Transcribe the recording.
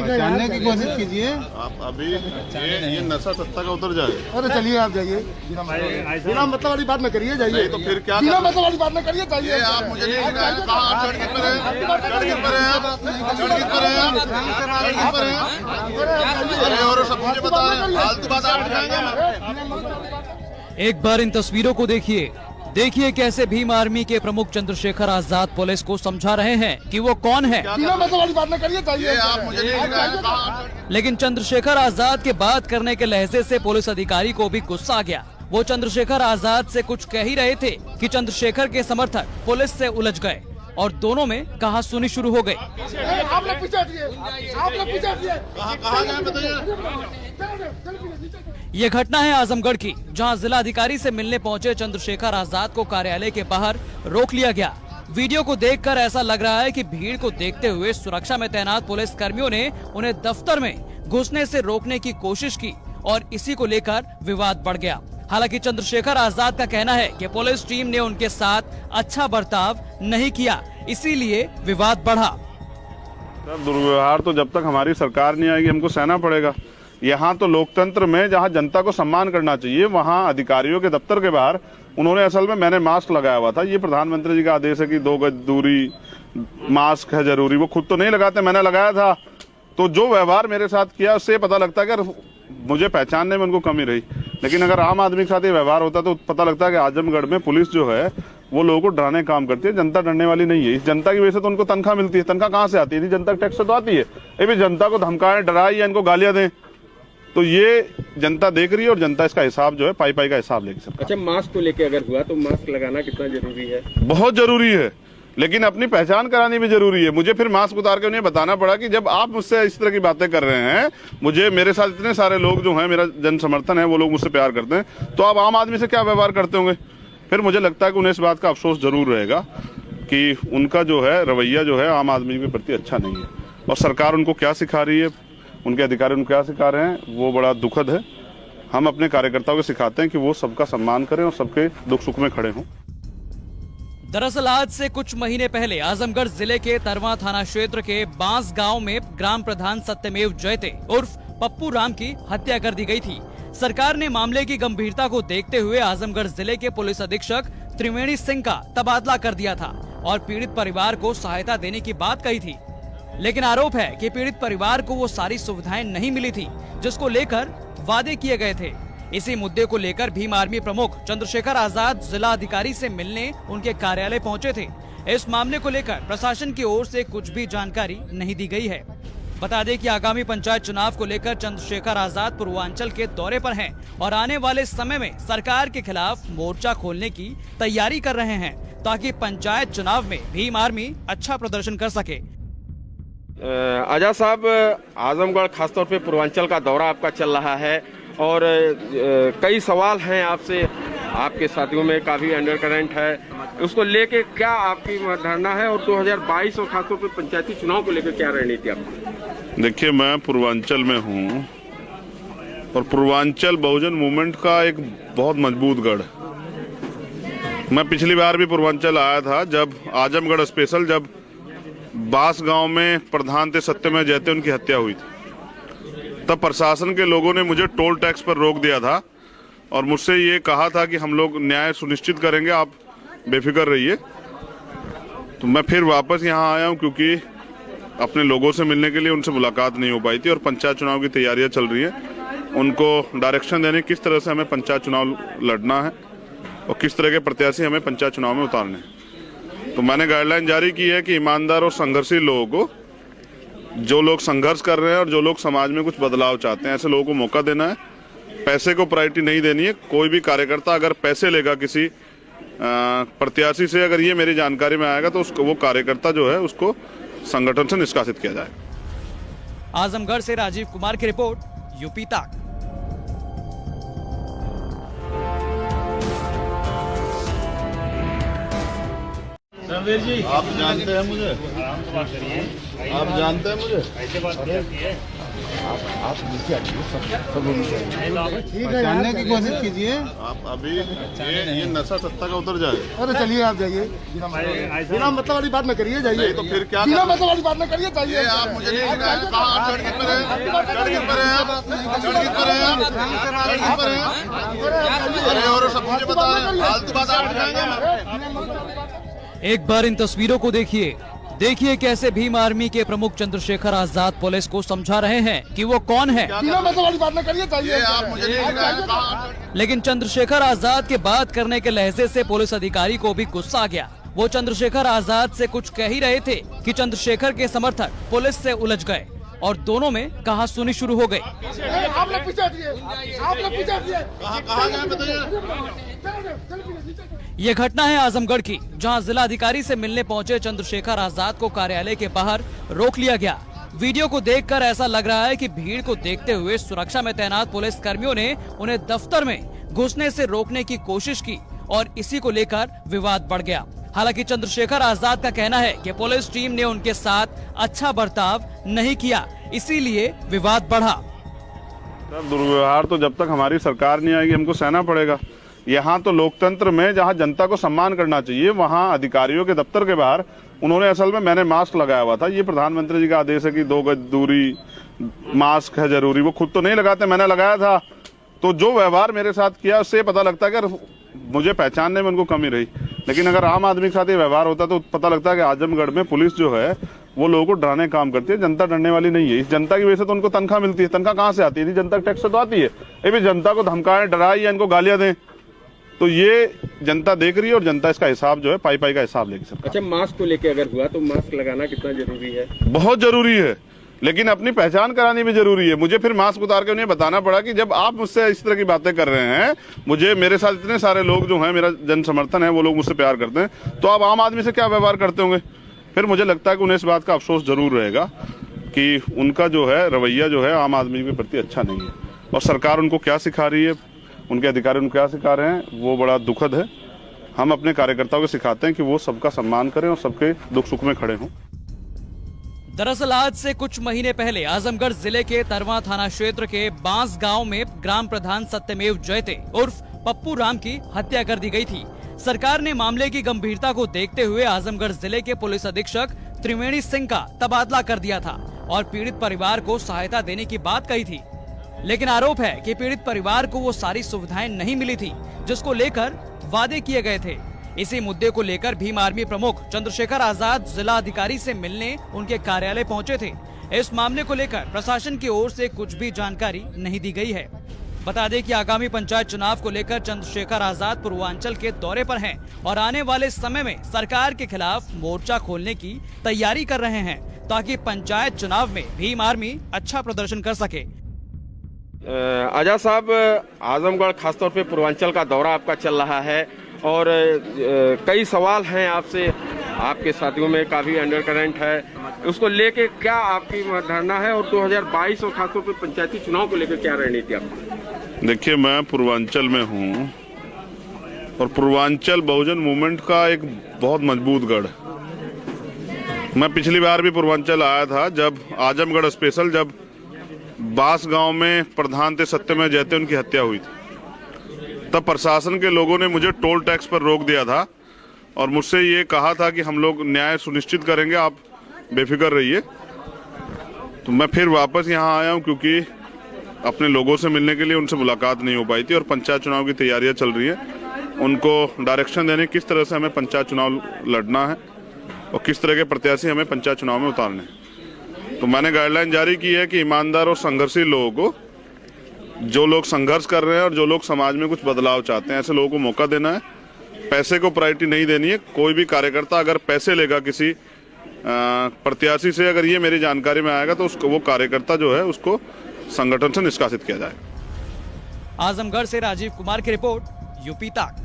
जानने की कोशिश कीजिए। आप अभी ये नशा सत्ता का उतर जाए। अरे चलिए आप जाइए, बिना मतलब वाली बात न करिए, जाइए। नहीं तो फिर क्या, बिना मतलब वाली बात न करिए, जाइए। आप मुझे नहीं कहा आप सड़क पर हैं, सड़क पर हैं आप, सड़क पर हैं आप, सड़क पर हैं। अरे और सब मुझे बता रहे हैं, फालतू बात आप उठाएंगे। एक बार इन तस्वीरों को देखिए, देखिए कैसे भीम आर्मी के प्रमुख चंद्रशेखर आजाद पुलिस को समझा रहे हैं कि वो कौन है। बिना मतलब वाली बात न करिए, जाइए। आप मुझे नहीं कहा। लेकिन चंद्रशेखर आजाद के बात करने के लहजे से पुलिस अधिकारी को भी गुस्सा आ गया। वो चंद्रशेखर आजाद से कुछ कह ही रहे थे कि चंद्रशेखर के समर्थक पुलिस से उलझ गए और दोनों में कहासुनी शुरू हो गई। आप लोग पीछे हटिए, आप लोग पीछे हटिए। कहाँ जाए बताइए। ये घटना है आजमगढ़ की, जहां जिला अधिकारी से मिलने पहुंचे चंद्रशेखर आजाद को कार्यालय के बाहर रोक लिया गया। वीडियो को देखकर ऐसा लग रहा है कि भीड़ को देखते हुए सुरक्षा में तैनात पुलिस कर्मियों ने उन्हें दफ्तर में घुसने से रोकने की कोशिश की और इसी को लेकर विवाद बढ़ गया। हालांकि चंद्रशेखर आजाद का कहना है कि पुलिस टीम ने उनके साथ अच्छा बर्ताव नहीं किया, इसीलिए विवाद बढ़ा। दुर्व्यवहार तो जब तक हमारी सरकार नहीं आएगी हमको सहना पड़ेगा। यहाँ तो लोकतंत्र में जहाँ जनता को सम्मान करना चाहिए, वहाँ अधिकारियों के दफ्तर के बाहर उन्होंने, असल में मैंने मास्क लगाया हुआ था। ये प्रधानमंत्री जी का आदेश है कि 2 गज दूरी, मास्क है जरूरी। वो खुद तो नहीं लगाते, मैंने लगाया था। तो जो व्यवहार मेरे साथ किया उससे पता लगता है कि मुझे पहचानने में उनको कमी रही। लेकिन अगर आम आदमी के साथ ये व्यवहार होता तो पता लगता है कि आजमगढ़ में पुलिस जो है वो लोगों को डराने का काम करती है। जनता डरने वाली नहीं है। इस जनता की वजह से तो उनको तनख्वाह मिलती है। तनख्वाह कहाँ से आती है? जनता टैक्स से तो आती है। ये भी जनता को धमकाएं, डराएं या इनको गालियां दें, तो ये जनता देख रही है और जनता इसका हिसाब जो है पाई का हिसाब लेगी सरकार। अच्छा, मास्क को लेके अगर हुआ तो मास्क लगाना कितना जरूरी है? बहुत जरूरी है, लेकिन अपनी पहचान करानी भी जरूरी है। मुझे फिर मास्क उतार के उन्हें बताना पड़ा कि जब आप मुझसे इस तरह की बातें कर रहे हैं, मेरे साथ इतने सारे लोग जो हैं, मेरा जन समर्थन है, वो लोग मुझसे प्यार करते हैं, तो आप आम आदमी से क्या व्यवहार करते होंगे? फिर मुझे लगता है कि उन्हें इस बात का अफसोस जरूर रहेगा कि उनका जो है रवैया जो है आम आदमी के प्रति अच्छा नहीं है। और सरकार उनको क्या सिखा रही है, उनके अधिकारी उनको क्या सिखा रहे हैं, वो बड़ा दुखद है। हम अपने कार्यकर्ताओं को सिखाते हैं कि वो सबका सम्मान करें और सबके दुख सुख में खड़े हों। दरअसल आज से कुछ महीने पहले आजमगढ़ जिले के तरवा थाना क्षेत्र के बांस गांव में ग्राम प्रधान सत्यमेव जयते उर्फ पप्पू राम की हत्या कर दी गई थी। सरकार ने मामले की गंभीरता को देखते हुए आजमगढ़ जिले के पुलिस अधीक्षक त्रिवेणी सिंह का तबादला कर दिया था और पीड़ित परिवार को सहायता देने की बात कही थी। लेकिन आरोप है कि पीड़ित परिवार को वो सारी सुविधाएं नहीं मिली थी जिसको लेकर वादे किए गए थे। इसी मुद्दे को लेकर भीम आर्मी प्रमुख चंद्रशेखर आजाद जिला अधिकारी से मिलने उनके कार्यालय पहुंचे थे। इस मामले को लेकर प्रशासन की ओर से कुछ भी जानकारी नहीं दी गई है। बता दें कि आगामी पंचायत चुनाव को लेकर चंद्रशेखर आजाद पूर्वांचल के दौरे पर हैं और आने वाले समय में सरकार के खिलाफ मोर्चा खोलने की तैयारी कर रहे हैं ताकि पंचायत चुनाव में भीम आर्मी अच्छा प्रदर्शन कर सके। आजाद साहब, आजमगढ़ खासतौर पे पूर्वांचल का दौरा आपका चल रहा है और कई सवाल हैं आपसे, आपके साथियों में काफी अंडर करंट है, उसको लेके क्या आपकी धारणा है और 2022 और खासतौर पे पंचायती चुनाव को लेकर क्या रणनीति आपकी? देखिए, मैं पूर्वांचल में हूँ और पूर्वांचल बहुजन मूवमेंट का एक बहुत मजबूत गढ़ है। मैं पिछली बार भी पूर्वांचल आया था, जब आजमगढ़ स्पेशल, जब बांस गांव में प्रधान थे सत्यमेव जयते, उनकी हत्या हुई थी। तब प्रशासन के लोगों ने मुझे टोल टैक्स पर रोक दिया था और मुझसे ये कहा था कि हम लोग न्याय सुनिश्चित करेंगे, आप बेफिक्र रहिए। तो मैं फिर वापस यहाँ आया हूँ क्योंकि अपने लोगों से मिलने के लिए उनसे मुलाकात नहीं हो पाई थी और पंचायत चुनाव की तैयारियां चल रही हैं। उनको डायरेक्शन देने किस तरह से हमें पंचायत चुनाव लड़ना है और किस तरह के प्रत्याशी हमें पंचायत चुनाव में उतारने हैं। तो मैंने गाइडलाइन जारी की है कि ईमानदार और संघर्षी लोगों को, जो लोग संघर्ष कर रहे हैं और जो लोग समाज में कुछ बदलाव चाहते हैं, ऐसे लोगों को मौका देना है। पैसे को प्रायोरिटी नहीं देनी है। कोई भी कार्यकर्ता अगर पैसे लेगा किसी प्रत्याशी से, अगर ये मेरी जानकारी में आएगा तो उसको, वो कार्यकर्ता जो है उसको संगठन से निष्कासित किया जाएगा। आजमगढ़ से राजीव कुमार की रिपोर्ट, यूपी तक। रणवीर जी, आप जानते हैं मुझे? आप जानते हैं मुझे? ऐसे बात करती है। आप नीचे आइए, सब लोग नीचे आइए। ठीक है, जानने की कोशिश कीजिए। आप अभी ये नशा सत्ता का उतर जाए। अरे चलिए आप जाइए, बिना मतलब वाली बात न करिए, जाइए। नहीं तो फिर क्या बिना करना? मतलब वाली बात न करिए, जाइए। ये आप मुझे नहीं सिखाएं। कहाँ आप सड़क पर हैं? सड़क पर हैं आप? सड़क पर हैं आप? सड़क पर हैं? अरे और सब मुझे बता रहे हैं, फालतू बात आप दिखाएंगे। एक बार इन तस्वीरों को देखिए। देखिए कैसे भीम आर्मी के प्रमुख चंद्रशेखर आजाद पुलिस को समझा रहे हैं कि वो कौन है। बिना मतलब वाली बात न करिए, जाइए। ये आप मुझे नहीं सिखाएं। कहाँ? लेकिन चंद्रशेखर आजाद के बात करने के लहजे से पुलिस अधिकारी को भी गुस्सा आ गया। वो चंद्रशेखर आजाद से कुछ कह ही रहे थे कि चंद्रशेखर के समर्थक पुलिस से उलझ गए और दोनों में कहासुनी शुरू हो गई। आप लोग पीछे हटिए, आप लोग पीछे हटिए। कहाँ गए बताइए। ये घटना है आजमगढ़ की, जहां जिलाधिकारी से मिलने पहुंचे चंद्रशेखर आजाद को कार्यालय के बाहर रोक लिया गया। वीडियो को देखकर ऐसा लग रहा है कि भीड़ को देखते हुए सुरक्षा में तैनात पुलिस कर्मियों ने उन्हें दफ्तर में घुसने से रोकने की कोशिश की और इसी को लेकर विवाद बढ़ गया। हालांकि चंद्रशेखर आजाद का कहना है कि पुलिस टीम ने उनके साथ अच्छा बर्ताव नहीं किया, इसीलिए विवाद बढ़ा। दुर्व्यवहार तो जब तक हमारी सरकार नहीं आएगी हमको सहना पड़ेगा। यहाँ तो लोकतंत्र में जहाँ जनता को सम्मान करना चाहिए, वहाँ अधिकारियों के दफ्तर के बाहर उन्होंने, असल में मैंने मास्क लगाया हुआ था। ये प्रधानमंत्री जी का आदेश है कि 2 गज दूरी, मास्क है जरूरी। वो खुद तो नहीं लगाते, मैंने लगाया था। तो जो व्यवहार मेरे साथ किया उससे पता लगता है कि मुझे पहचानने में उनको कमी रही। लेकिन अगर आम आदमी के साथ ये व्यवहार होता तो पता लगता है कि आजमगढ़ में पुलिस जो है वो लोगों को डराने काम करती है। जनता डरने वाली नहीं है। इस जनता की वजह से तो उनको तनख्वाह मिलती है। तनख्वाह कहाँ से आती है? जनता टैक्स से तो आती है। ये भी जनता को धमकाएं, डराएं या इनको गालियां दें, तो ये जनता देख रही है और जनता इसका हिसाब जो है पाई का हिसाब लेगी सरकार। अच्छा, मास्क को लेके अगर हुआ तो मास्क लगाना कितना जरूरी है? बहुत जरूरी है, लेकिन अपनी पहचान करानी भी जरूरी है। मुझे फिर मास्क उतार के उन्हें बताना पड़ा कि जब आप मुझसे इस तरह की बातें कर रहे हैं, मुझे, मेरे साथ इतने सारे लोग जो हैं, मेरा जन समर्थन है, वो लोग मुझसे प्यार करते हैं, तो आप आम आदमी से क्या व्यवहार करते होंगे? फिर मुझे लगता है कि उन्हें इस बात का अफसोस जरूर रहेगा कि उनका जो है रवैया जो है आम आदमी के प्रति अच्छा नहीं है। और सरकार उनको क्या सिखा रही है, उनके अधिकारी उनको क्या सिखा रहे हैं, वो बड़ा दुखद है। हम अपने कार्यकर्ताओं को सिखाते हैं कि वो सबका सम्मान करें और सबके दुख सुख में खड़े हों। दरअसल आज से कुछ महीने पहले आजमगढ़ जिले के तरवा थाना क्षेत्र के बांस गांव में ग्राम प्रधान सत्यमेव जयते उर्फ पप्पू राम की हत्या कर दी गई थी। सरकार ने मामले की गंभीरता को देखते हुए आजमगढ़ जिले के पुलिस अधीक्षक त्रिवेणी सिंह का तबादला कर दिया था और पीड़ित परिवार को सहायता देने की बात कही थी। लेकिन आरोप है कि पीड़ित परिवार को वो सारी सुविधाएं नहीं मिली थी जिसको लेकर वादे किए गए थे। इसी मुद्दे को लेकर भीम आर्मी प्रमुख चंद्रशेखर आजाद जिला अधिकारी से मिलने उनके कार्यालय पहुंचे थे। इस मामले को लेकर प्रशासन की ओर से कुछ भी जानकारी नहीं दी गई है। बता दें कि आगामी पंचायत चुनाव को लेकर चंद्रशेखर आजाद पूर्वांचल के दौरे पर हैं और आने वाले समय में सरकार के खिलाफ मोर्चा खोलने की तैयारी कर रहे हैं ताकि पंचायत चुनाव में भीम आर्मी अच्छा प्रदर्शन कर सके। आजाद साहब, आजमगढ़ खासतौर पे पूर्वांचल का दौरा आपका चल रहा है और कई सवाल हैं आपसे, आपके साथियों में काफी अंडर करंट है, उसको लेके क्या आपकी धारणा है और 2022 और खासतौर पे पंचायती चुनाव को लेकर क्या रणनीति आपकी? देखिए, मैं पूर्वांचल में हूँ और पूर्वांचल बहुजन मूवमेंट का एक बहुत मजबूत गढ़। मैं पिछली बार भी पूर्वांचल आया था, जब आजमगढ़ स्पेशल, जब बांस गांव में प्रधान थे सत्यमेव जयते, उनकी हत्या हुई थी। तब प्रशासन के लोगों ने मुझे टोल टैक्स पर रोक दिया था और मुझसे ये कहा था कि हम लोग न्याय सुनिश्चित करेंगे, आप बेफिक्र रहिए। तो मैं फिर वापस यहाँ आया हूँ क्योंकि अपने लोगों से मिलने के लिए उनसे मुलाकात नहीं हो पाई थी और पंचायत चुनाव की तैयारियां चल रही है। उनको डायरेक्शन देने किस तरह से हमें पंचायत चुनाव लड़ना है और किस तरह के प्रत्याशी हमें पंचायत चुनाव में उतारने हैं। तो मैंने गाइडलाइन जारी की है कि ईमानदार और संघर्षशील लोगों को, जो लोग संघर्ष कर रहे हैं और जो लोग समाज में कुछ बदलाव चाहते हैं, ऐसे लोगों को मौका देना है। पैसे को प्रायोरिटी नहीं देनी है। कोई भी कार्यकर्ता अगर पैसे लेगा किसी प्रत्याशी से, अगर ये मेरी जानकारी में आएगा तो उसको, वो कार्यकर्ता जो है उसको संगठन से निष्कासित किया जाएगा। आजमगढ़ से राजीव कुमार की रिपोर्ट, यूपी तक।